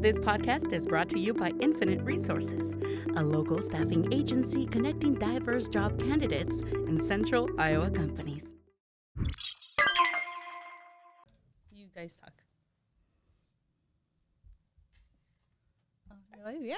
This podcast is brought to you by Infinite Resources, a local staffing agency connecting diverse job candidates in central Iowa companies. You guys talk. Yeah.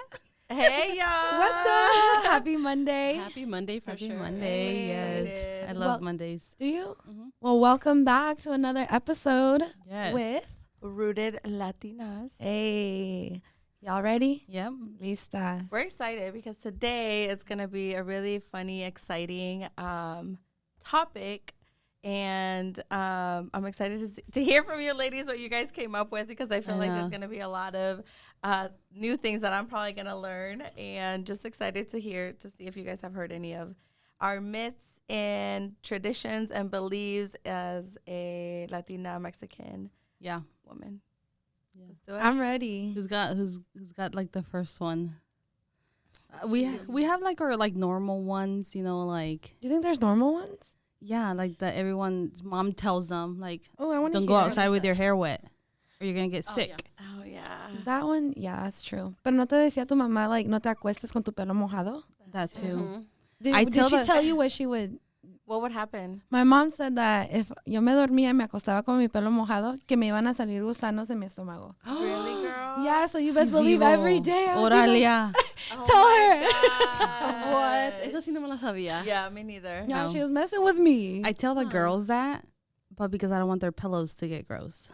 Hey, y'all. What's up? Happy Monday. Happy Monday for Happy sure. Monday, Excited. yes. I love Mondays. Do you? Mm-hmm. Well, welcome back to another episode Yes. with Rooted Latinas. Hey. Y'all ready? Yep. Listas. We're excited because today is going to be a really funny, exciting topic. And I'm excited to hear from you ladies what you guys came up with, because I feel like there's going to be a lot of new things that I'm probably going to learn, and just excited to see if you guys have heard any of our myths and traditions and beliefs as a Latina Mexican woman. Yeah. Let's do it. I'm ready. Who's got like the first one? We have like our like normal ones, you know, like Do you think there's normal ones? yeah, like that everyone's mom tells them like Oh, I want to don't go outside with your hair wet or you're gonna get sick. Oh, yeah. That one, yeah, that's true. Pero no te decía tu mamá, like, no te acuestes con tu pelo mojado? That too. Did she tell you what she would? What would happen? My mom said that if yo me dormía y me acostaba con mi pelo mojado, que me iban a salir gusanos en mi estómago. Really, girl? Yeah, so you best believe every day. I would be like, Oralia. Tell her. What? Eso sí no me la sabía. Yeah, me neither. Yeah, No. she was messing with me. I tell the girls that, but because I don't want their pillows to get gross.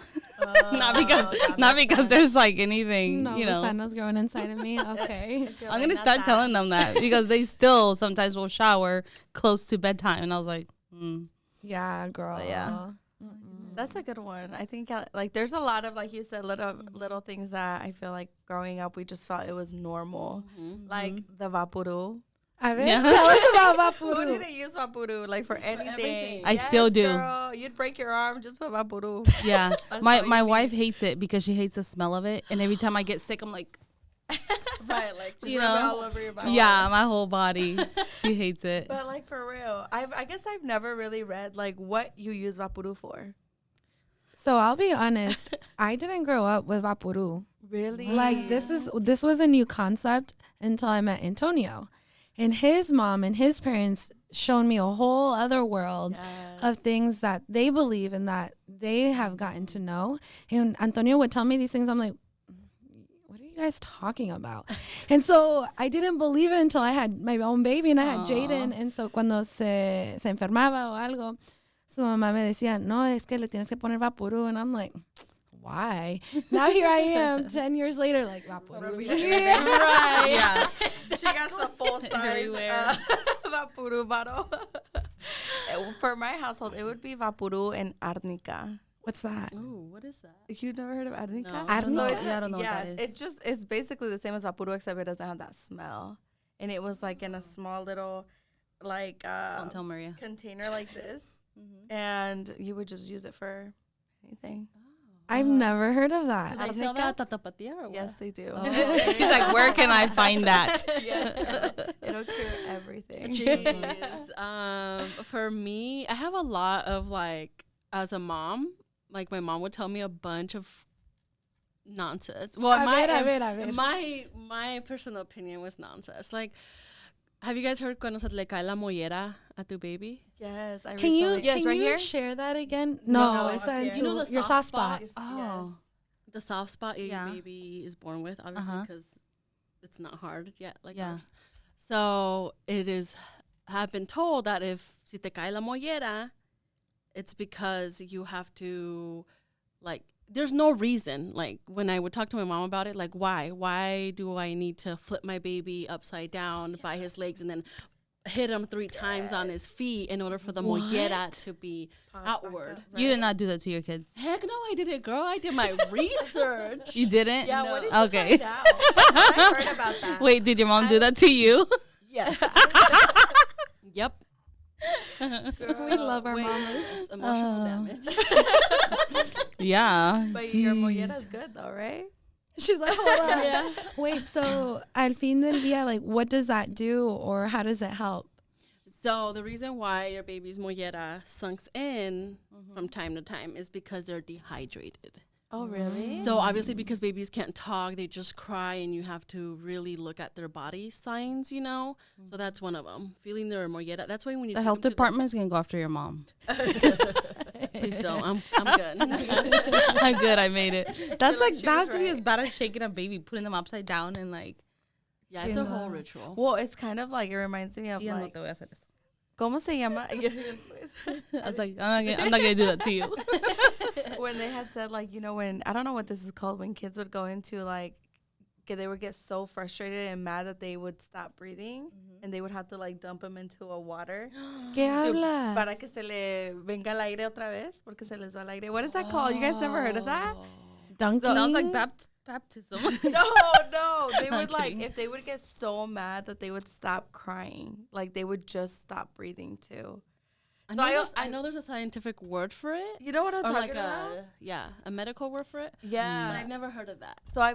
not that because there's like anything, No, you know. gusanos growing inside of me. Okay. I'm gonna start telling them that because they still sometimes will shower close to bedtime, and I was like, Yeah, girl. But yeah. That's a good one. I think like there's a lot of, like you said, little things that I feel like growing up we just felt it was normal, like the vapuru. A ver, Yeah. tell us about Who vapuru. didn't use vapuru like for anything? everything. I still do. Girl, you'd break your arm just for vapuru. yeah. That's my all my you wife hates it because she hates the smell of it, and every time I get sick, I'm like, Right, like just You rub it know, all over your body. yeah, my whole body. She hates it. But like for real, I guess I've never really read like what you use vapuru for. So I'll be honest, I didn't grow up with vapuru. Really? Like this was a new concept until I met Antonio. And his mom and his parents shown me a whole other world of things that they believe and that they have gotten to know. And Antonio would tell me these things. I'm like, what are you guys talking about? And so I didn't believe it until I had my own baby and I had Jaden. And so cuando se enfermaba o algo, su mamá me decía, no, es que le tienes que poner vapuru. And I'm like, why? Now here I am 10 years later, like vapuru. Right. Yeah. She got the full size Everywhere. vapuru bottle. For my household, it would be vapuru and arnica. What's that? Ooh, what is that? You've never heard of arnica? No. Arnica? it's Yeah, I don't know what yes, that is. it's basically the same as vapuru, except it doesn't have that smell. And it was like in a small little like Don't tell Maria. container like this, and you would just use it for anything. I've never heard of that. Do they sell that at Tapatia or what? Yes, they do. She's like, where can I find that? Yes, girl. It'll cure everything. Jeez. For me, I have a lot of like, as a mom, like my mom would tell me a bunch of nonsense. Well, A ver. my personal opinion was nonsense. Like, have you guys heard cuando se le cae la mollera a tu baby? Yes, I Can you recently- right here? share that again? No, No, it's it's here. in You know the your soft soft spot. Yes. Oh. The soft spot your Yeah. baby is born with, obviously, Uh-huh. because it's not hard yet, like Yeah. ours. So have been told that if si te cae la mollera, it's because you have to, like, there's no reason. Like, when I would talk to my mom about it, like, why do I need to flip my baby upside down by his legs and then hit him 3 times on his feet in order for the mollera to be outward? You did not do that to your kids. Heck no, I didn't, girl. I did my research. You didn't? Yeah, No. what did you Okay. find out? I heard about that. Wait, did your mom do that to you? Yes. Yep. We love our mamas. Emotional damage. Yeah. But your Jeez. mollera is good though, right? She's like, hold on. Yeah. Wait, so al fin del día, like, what does that do or how does it help? So the reason why your baby's mollera sunks in from time to time is because they're dehydrated. Oh, really? So obviously, because babies can't talk, they just cry, and you have to really look at their body signs, you know. So that's one of them. Feeling their mollera. That's why when you The health department is gonna go after your mom. please don't. I'm good. I'm good. I made it. That's like like she that was has to be right. as bad as shaking a baby, putting them upside down, and like. Yeah, it's a whole ritual. Well, it's kind of like, it reminds me of Yeah, no like, te voy a hacer eso. ¿cómo se llama? I was like, I'm not gonna do that to you. When they had said, like, you know, when, I don't know what this is called, when kids would go into, like, they would get so frustrated and mad that they would stop breathing, and they would have to, like, dump them into a water. ¿Qué habla? Para que se le venga el aire otra vez, porque se les va el aire. What is that called? You guys never heard of that? Dunking? Sounds like baptism. No. They I'm would, like, kidding. if they would get so mad that they would stop crying, like, they would just stop breathing, too. I know there's a scientific word for it. You know what I'm Or talking like about? a medical word for it. Yeah. But I've never heard of that. So I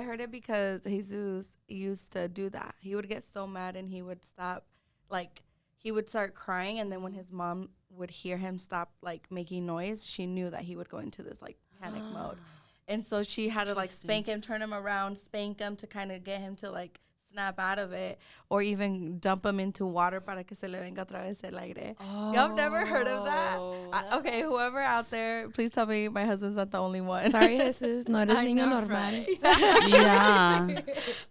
heard it because Jesus used to do that. He would get so mad and he would stop, like, he would start crying, and then when his mom would hear him stop, like, making noise, she knew that he would go into this, like, panic mode. And so she had to, like, spank him, turn him around, spank him to kind of get him to, like, snap out of it, or even dump him into water para que se le venga otra vez el aire. Y'all have never heard of that? Okay, whoever out there, please tell me my husband's not the only one. Sorry, Jesus, no eres I niño know, normal. right? Yeah.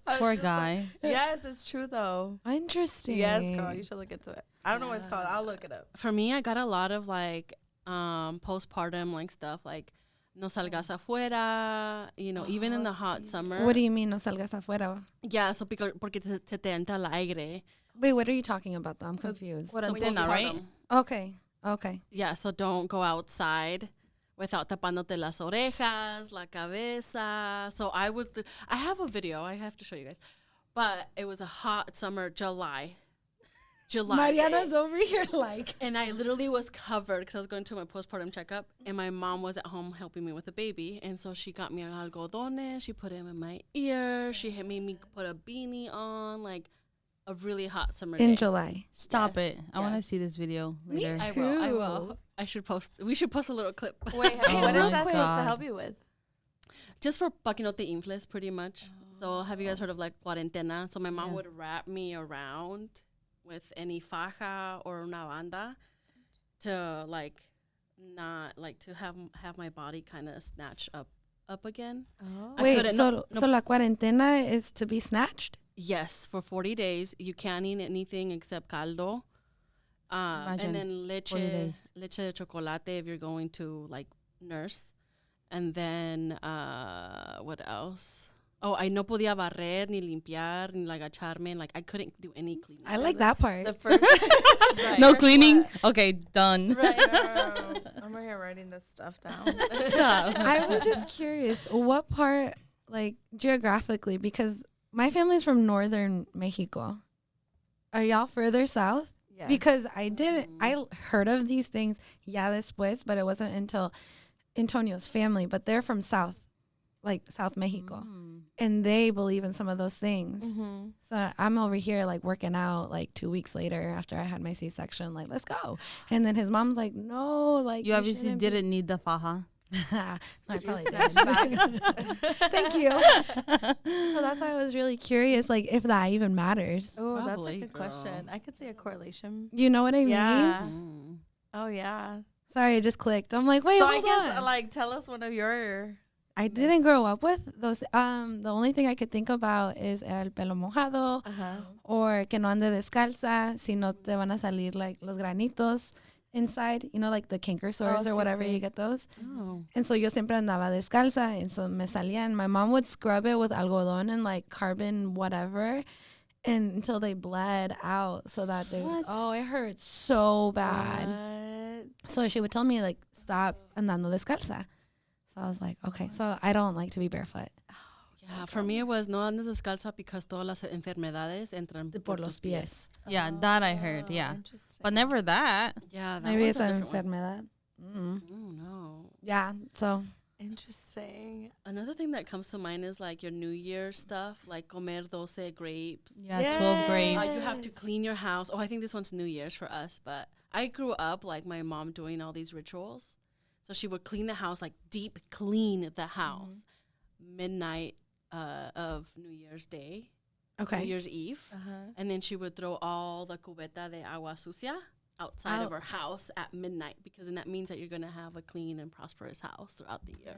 I was Poor just guy. like, yes, it's true, though. Interesting. Yes, girl, you should look into it. I don't know what it's called. I'll look it up. For me, I got a lot of like postpartum like stuff, like no salgas afuera, you know, even in the hot summer. What do you mean no salgas afuera? Yeah, so porque se te entra el aire. Wait, what are you talking about though? I'm confused. What So Cuarentena, right? postpartum. Okay. Yeah, so don't go outside without tapándote las orejas, la cabeza. So I have a video, I have to show you guys. But it was a hot summer, July. Mariana's over here like. And I literally was covered because I was going to my postpartum checkup, and my mom was at home helping me with the baby. And so she got me algodones, she put them in my ear, she had made me put a beanie on, like a really hot summer In day. July. Stop Yes, it. I want to yes. see this video later. I will. I should post. We should post a little clip. Wait, Oh what is my that supposed to God. help you with? Just for pa que no te infles, pretty much. So have you guys heard of like cuarentena? So my mom would wrap me around with any faja or una banda to like not like to have my body kind of snatch up again. Oh. I Wait, couldn't- so no- so la cuarentena is to be snatched? Yes, for 40 days. You can't eat anything except caldo. Imagine, And then 40 days. leche de chocolate if you're going to like nurse. And then what else? Oh, I no podía barrer, ni limpiar, ni like agacharme. Like I couldn't do any cleaning. I like that part. The first. Right. No First cleaning? what? Okay, done. Right. I'm right here writing this stuff down. Stop. I was just curious, what part, like geographically, because my family's from northern Mexico. Are y'all further south? Yes. Because I heard of these things, ya después, but it wasn't until Antonio's family, but they're from south, like South Mexico. And they believe in some of those things. Mm-hmm. So I'm over here like working out like 2 weeks later after I had my C-section, like, let's go. And then his mom's like, no, like You obviously shouldn't be-" didn't need the faja. No, I probably snatched did. Thank you. So that's why I was really curious, like if that even matters. Oh, that's a Probably, good girl. question. I could see a correlation. You know what I mean? Yeah. Mm. Oh, yeah. Sorry, it just clicked. I'm like, wait, So hold I guess, on. like, tell us one of your. I didn't grow up with those. The only thing I could think about is el pelo mojado, or que no ande descalza, si no te van a salir like los granitos inside, you know, like the canker sores or sí, whatever, sí. you get those. Oh. And so yo siempre andaba descalza, and so me salían. My mom would scrub it with algodón and like carbon whatever, and until they bled out, so that they. Oh, it hurt so bad. So she would tell me like, stop andando descalza. So I was like, okay. So I don't like to be barefoot. Yeah, for me it was no andes descalza because todas las enfermedades entran Por los pies. Yeah, that I heard. Yeah. Interesting. But never that. Yeah, that Maybe was it's a an different one. enfermedad. Oh no. Yeah. So Interesting. Another thing that comes to mind is like your New Year's stuff, like comer 12 grapes. Yeah, 12 grapes. You have to clean your house. Oh, I think this one's New Year's for us, but I grew up like my mom doing all these rituals. So she would clean the house, like deep clean the house, midnight of New Year's Day, New Year's Eve. And then she would throw all the cubeta de agua sucia outside of her house at midnight, because then that means that you're going to have a clean and prosperous house throughout the year.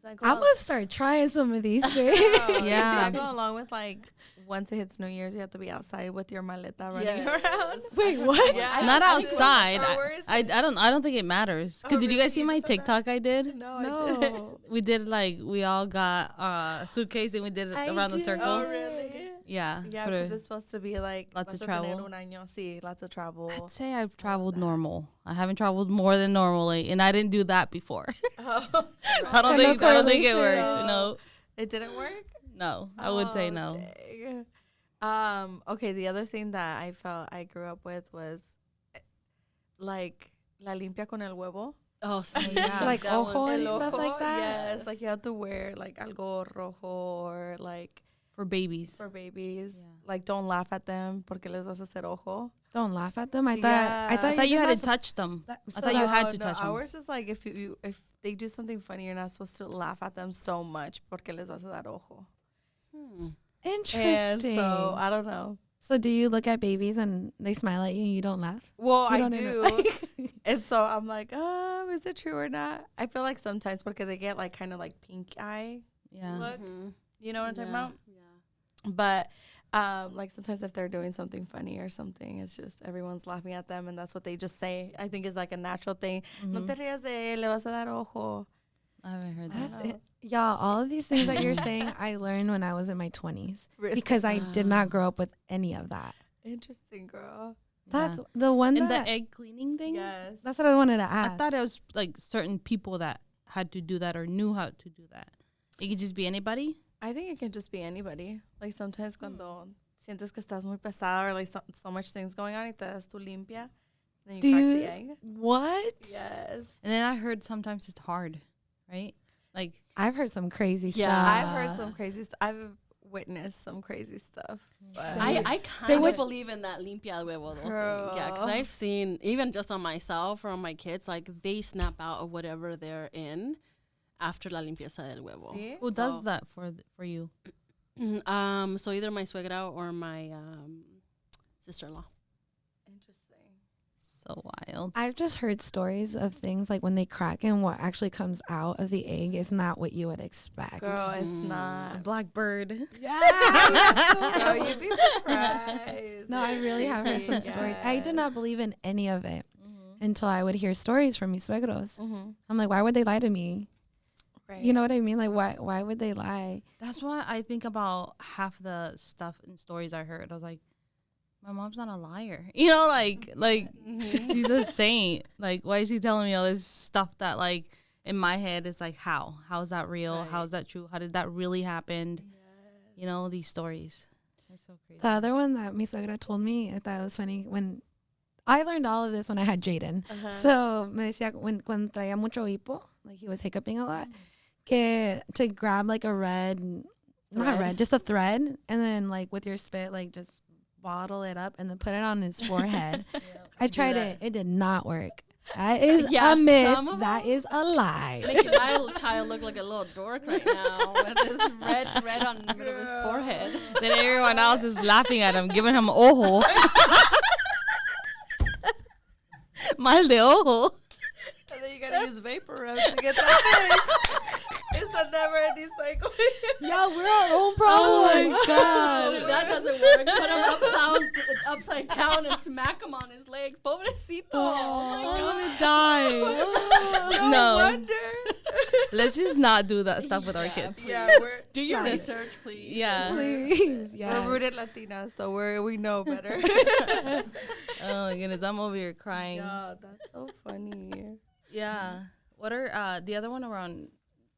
I'm gonna start trying some of these things. Yeah, go along with like once it hits New Year's, you have to be outside with your maleta running around. Wait, what? Yeah, Not outside. I I don't think it matters. Because did you guys see my TikTok I did? No, I didn't. We did like, we all got a suitcase and we did it around the circle. Oh, really? Yeah. Yeah, because it's supposed to be like Lots of vas a travel. tener un año, sí, lots of travel. I'd say I've traveled normal. I haven't traveled more than normally, and I didn't do that before. Oh, So I don't think it worked. No, it didn't work. no, I would say no. Dang. Okay, the other thing that I felt I grew up with was like la limpia con el huevo. Oh, sí. Like that ojo one's- and stuff like that? Yes, like you have to wear like algo rojo or like For babies. for babies. Yeah. Like don't laugh at them porque les vas a hacer ojo. Don't laugh at them. I Yeah. thought you you're had to just touch them. I so thought you had to No, touch them. ours is like if they do something funny, you're not supposed to laugh at them so much porque les vas a dar ojo. interesting. And so I don't know. So do you look at babies and they smile at you and you don't laugh? Well, You I don't do. And so I'm like, is it true or not? I feel like sometimes because they get like kind of like pink eye Yeah. look. You know what I'm talking Yeah. about? Yeah. But like sometimes if they're doing something funny or something, it's just everyone's laughing at them and that's what they just say. I think is like a natural thing. No te rías de él, le vas a dar ojo. I haven't heard that. That's it. Y'all, all of these things that you're saying, I learned when I was in my 20s Really? because I did not grow up with any of that. Interesting, girl. That's Yeah. the one And that, the egg cleaning thing? Yes. that's what I wanted to I ask. thought it was like certain people that had to do that or knew how to do that. It could just be anybody. I think it can just be anybody. Like sometimes cuando sientes que estás muy pesada or like so much things going on y te das tu limpia, then you Do crack you- the egg. What? Yes. And then I heard sometimes it's hard, right? Like, I've heard some crazy Yeah. stuff. I've heard some crazy I've witnessed some crazy stuff. But I kind of which- believe in that limpia de huevo though thing. Yeah, because Girl. I've seen, even just on myself or on my kids, like they snap out of whatever they're in after la limpieza del huevo. See? who So- does that for you? So either my suegra or my sister-in-law. Interesting. So wild. I've just heard stories of things like when they crack and what actually comes out of the egg is not what you would expect. Girl, it's not. Blackbird. Yeah. Girl, you'd be surprised. No, I really have heard some stories. I did not believe in any of it until I would hear stories from mis suegros. Mm-hmm. I'm like, why would they lie to me? Right. You know what I mean? Like, why would they lie? That's why I think about half the stuff and stories I heard. I was like, my mom's not a liar. You know, like she's a saint. Like, why is she telling me all this stuff that, like, in my head is like, how? How is that real? Right. How is that true? How did that really happen? You know, these stories. That's so crazy. The other one that mi suegra told me, I thought it was funny when I learned all of this when I had Jaden. So me decía cuando traía mucho hipo, like he was hiccuping a lot, que to grab like a not red, just a thread, and then like with your spit, like just bottle it up and then put it on his forehead. I tried it. It did not work. That is Yeah, a myth. some of That is a lie. Making my little child look like a little dork right now with this red on the middle of his forehead. Then everyone else is laughing at him, giving him ojo. Mal de ojo. And then you gotta use vapor rub to get that fixed. It's a never-ending cycle. Yeah, we're our own problem. Oh, that doesn't work. Put him upside down and smack him on his legs. Pobrecito. Oh my God. Die. No. Wonder. Let's just not do that stuff with our kids. Yeah, we're Do your research, please. Yeah. Please, yeah. we're rooted Latinas, so we know better. Oh my goodness, I'm over here crying. Yeah, that's so funny. Yeah. What are the other one around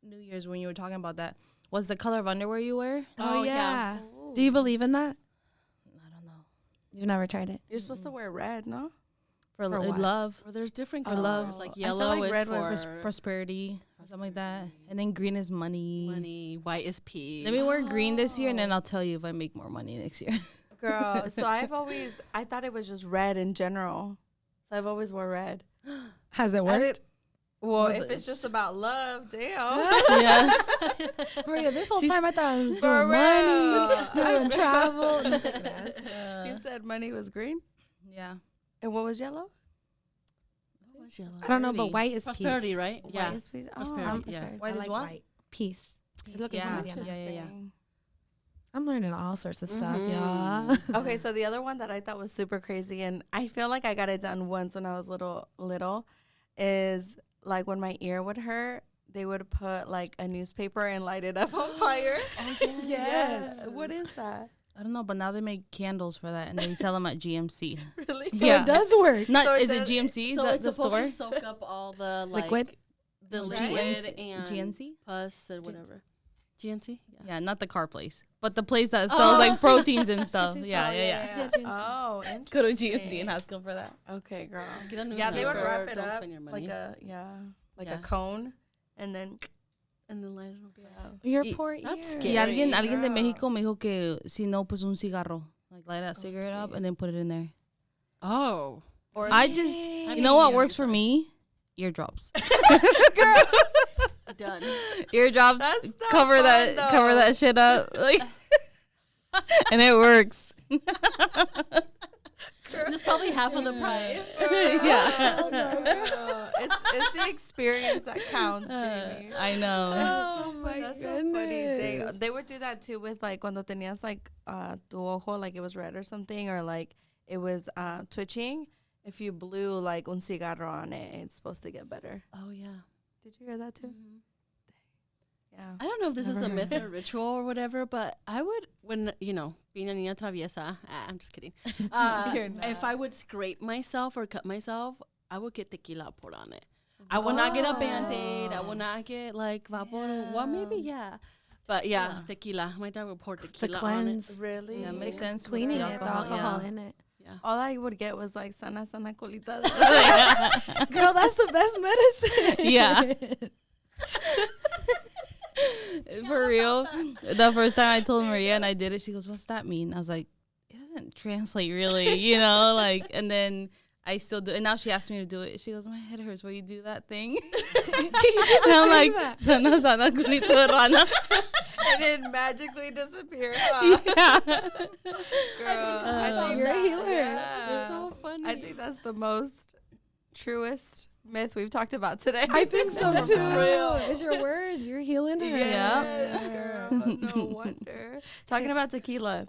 New Year's when you were talking about that was the color of underwear you wear? Oh, Oh, yeah. yeah. Do you believe in that? I don't know. You've never tried it? You're supposed to wear red, no? For what? love, Well, there's different Oh. colors. Like I feel yellow like is red for was prosperity, or something like that, and then green is money. money. White is peace. Let me wear green this year, and then I'll tell you if I make more money next year. Girl, so I thought it was just red in general. So I've always wore red. Has it worked? Well, if it's just about love, damn. Yeah. Maria, this whole She's- time I thought I was For doing money, real. doing travel. You said money was green, Yeah. and what was yellow? I don't know, but white is Prosperity, peace. right? Yeah. White is peace. Prosperity. I'm Yeah. prosperity. White I is like what? white. Peace. Looking Yeah. for Mariana. Interesting. I'm learning all sorts of stuff, Mhm. y'all. Okay, so the other one that I thought was super crazy, and I feel like I got it done once when I was little, is like when my ear would hurt, they would put like a newspaper and light it up on fire. Yes. What is that? I don't know, but now they make candles for that and they sell them at GMC. Really? So Yeah. it does work. Not So it is it does- GMC? Is So that it's the supposed store? to soak up all the like Liquid? the Right? liquid GNC? and GNC? pus and whatever. GNC? Yeah, not the car place, but the place that sells like proteins and stuff. Yeah, yeah. Oh, interesting. Go to GNC and ask them for that. Okay, girl. Just get a Yeah, they would newspaper, wrap it don't up spend your money. like a Yeah. cone, and then And then light it up. Your Y- poor ear. that's Y scary. alguien de Girl. México me dijo que si no, pues un cigarro. Like light that cigarette up and then put it in there. Oh. or I just, you know what works for me? Eardrops. Done. Eardrops That's not cover fun, cover though. that shit up. Like, and it works. It's probably half of the price. Yeah. Oh, no, girl. It's the experience that counts, Jamie. I know. Oh my That's so funny. They would do that too with like cuando tenías like tu ojo, like it was red or something, or like it was twitching. If you blew like un cigarro on it, it's supposed to get better. Oh, yeah. Did you hear that too? Yeah. I don't know if this is a Never myth heard or ritual or whatever, but I would, when, you know, being a niña traviesa, I'm just kidding. You're If not. I would scrape myself or cut myself, I would get tequila poured on it. I would not get a Band-Aid. I would not get like vapor. Well, maybe, yeah. But yeah, tequila. My dad would pour To tequila on it. cleanse. Really? Yeah, makes sense. with Cleaning the it, the alcohol, alcohol yeah. in it. Yeah. All I would get was like sana colita. Girl, that's the best medicine. Yeah. For real. The first time I told Maria and I did it, she goes, "What's that mean?" I was like, "It doesn't translate really, you know, like." And then I still do, and now she asked me to do it. She goes, "My head hurts. Will you do that thing?" And I'm like, "Sana culito de rana." And it magically disappeared. Huh? Yeah. Girl, I think you're a that- healer. yeah. So funny. I think that's the most truest myth we've talked about today. I think so For too. real. It's your words. You're healing her. Yes, girl. No wonder. Talking about tequila,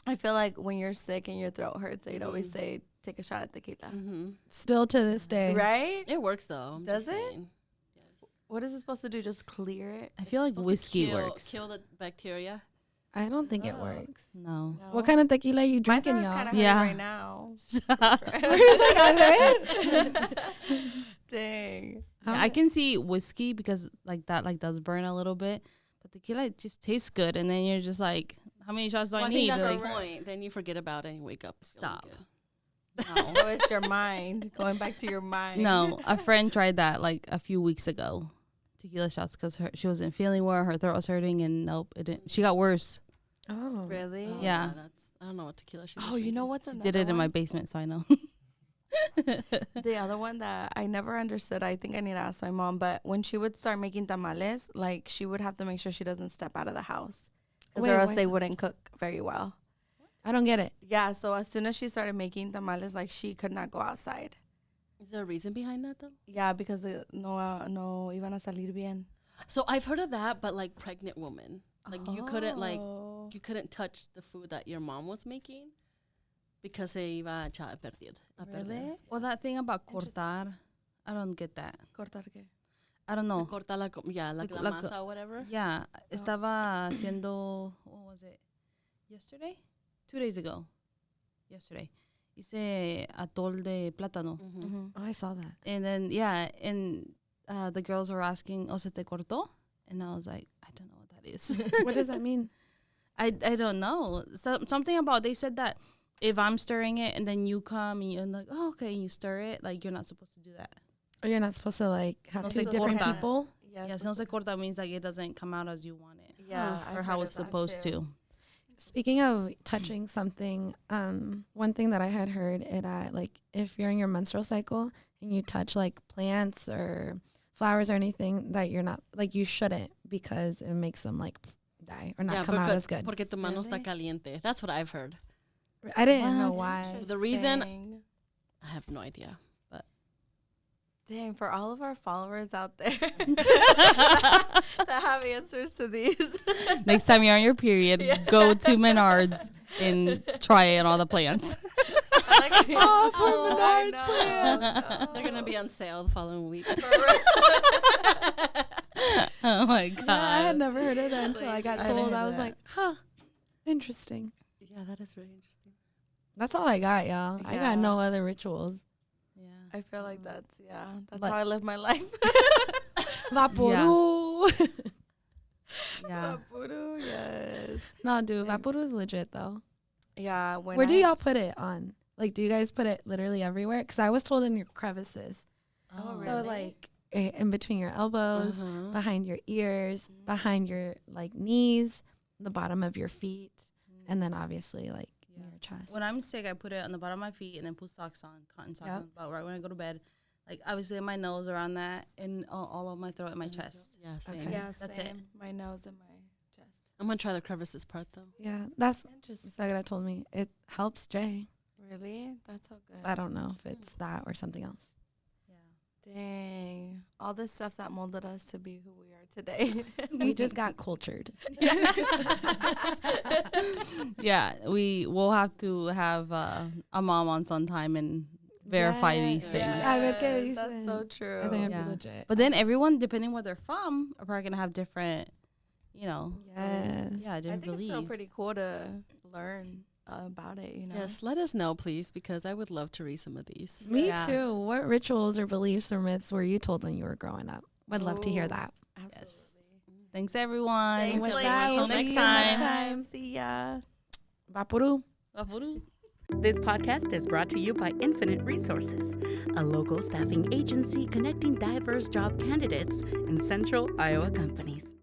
I feel like when you're sick and your throat hurts, they'd always say, take a shot at tequila. Mm-hmm. Still to this day. Right? It works though. I'm Does just it? saying. What is it supposed to do? Just clear it? I feel like Supposed to whiskey kill, works. Kill the bacteria. I don't think it works. No. What kind of tequila are you My drinking, throat's y'all? kind of Yeah. right now. Dang. I can see whiskey because like that like does burn a little bit, but tequila it just tastes good, and then you're just like, how many shots do Well, I I think need? that's Like, the point. Then you forget about it and you wake up. feeling Stop. good. So it's your mind. Going back to your mind. no, a friend tried that like a few weeks ago, tequila shots, because she wasn't feeling well, her throat was hurting, and nope, it didn't. She got worse. Oh. Really? Oh, Yeah. That's, I don't know what tequila she was Oh, you know drinking. what's She another did it in my one? basement, so I know. The other one that I never understood, I think I need to ask my mom, but when she would start making tamales, like she would have to make sure she doesn't step out of the house because Wait, or else why they is that? wouldn't cook very well. I don't get it. Yeah, so as soon as she started making tamales, like she could not go outside. Is there a reason behind that though? Yeah, because no iban a salir bien. So I've heard of that, but like pregnant woman, like you couldn't like Oh. you couldn't touch the food that your mom was making because se iba a echar a perder. Really? Well, that thing about cortar, I don't get that. Cortar qué? I don't know. Corta la, yeah, like Se- la la co- masa or whatever. Yeah, estaba haciendo, what was it? Yesterday? 2 days ago. Yesterday. Hice atol de plátano. Mm-hmm. Oh, I saw that. And then, yeah, and the girls were asking, "O se te cortó?" And I was like, I don't know what that is. What does that mean? I don't know. So, something about, they said that if I'm stirring it and then you come and you're like, oh, okay, and you stir it, like you're not supposed to do that. Or you're not supposed to like have No two se different corta. people? Yes, Yeah, si no se corta means like it doesn't come out as you want it. Yeah, Or I've how heard it's of that supposed too. to. Speaking of touching something, one thing that I had heard it like if you're in your menstrual cycle and you touch like plants or flowers or anything that you're not like you shouldn't because it makes them like die or not come out as good. Porque tu mano está caliente. That's what I've heard. I didn't know why. The reason, I have no idea. But dang, for all of our followers out there that have answers to these. Next time you're on your period, go to Menards and try it on all the plants. Menards plants. They're gonna be on sale the following week. Oh my god! Yeah, I had never heard of that until I got told. I was like, huh, interesting. Yeah, that is very interesting. That's all I got, y'all. I got no other rituals. Yeah, I feel like that's how I live my life. Vaporu. yeah. Vaporu, yes. No, dude, Vaporu is legit though. Yeah. Where do y'all put it on? Like, do you guys put it literally everywhere? Because I was told in your crevices. Oh, So really? like in between your elbows, behind your ears, behind your like knees, the bottom of your feet, and then obviously like in your chest. When I'm sick, I put it on the bottom of my feet and then put socks on, cotton socks on, about right when I go to bed. Like obviously in my nose around that, and all of my throat and my chest. Yeah, same. Okay. Yeah, That's same. it. My nose and my chest. I'm gonna try the crevices part though. Yeah, that's Sagara told me. It helps Jay. Really? That's so good. I don't know if it's that or something else. Dang. All this stuff that molded us to be who we are today. We just got cultured. Yeah, we will have to have a mom on sometime and verify these things. A ver qué That's dicen. so true. I think it'd Yeah. be legit. But then everyone, depending where they're from, are probably gonna have different, Yes. yeah, I different think it's still beliefs. pretty cool to learn about it, you know? Yes, let us know, please, because I would love to read some of these. Me Yeah. too. What rituals or beliefs or myths were you told when you were growing up? Would love to hear Ooh. that. Absolutely. Thanks everyone. Thanks, With ladies. that, Until we'll next see you time. next time. See ya. Vaporu. This podcast is brought to you by Infinite Resources, a local staffing agency connecting diverse job candidates and central Iowa companies.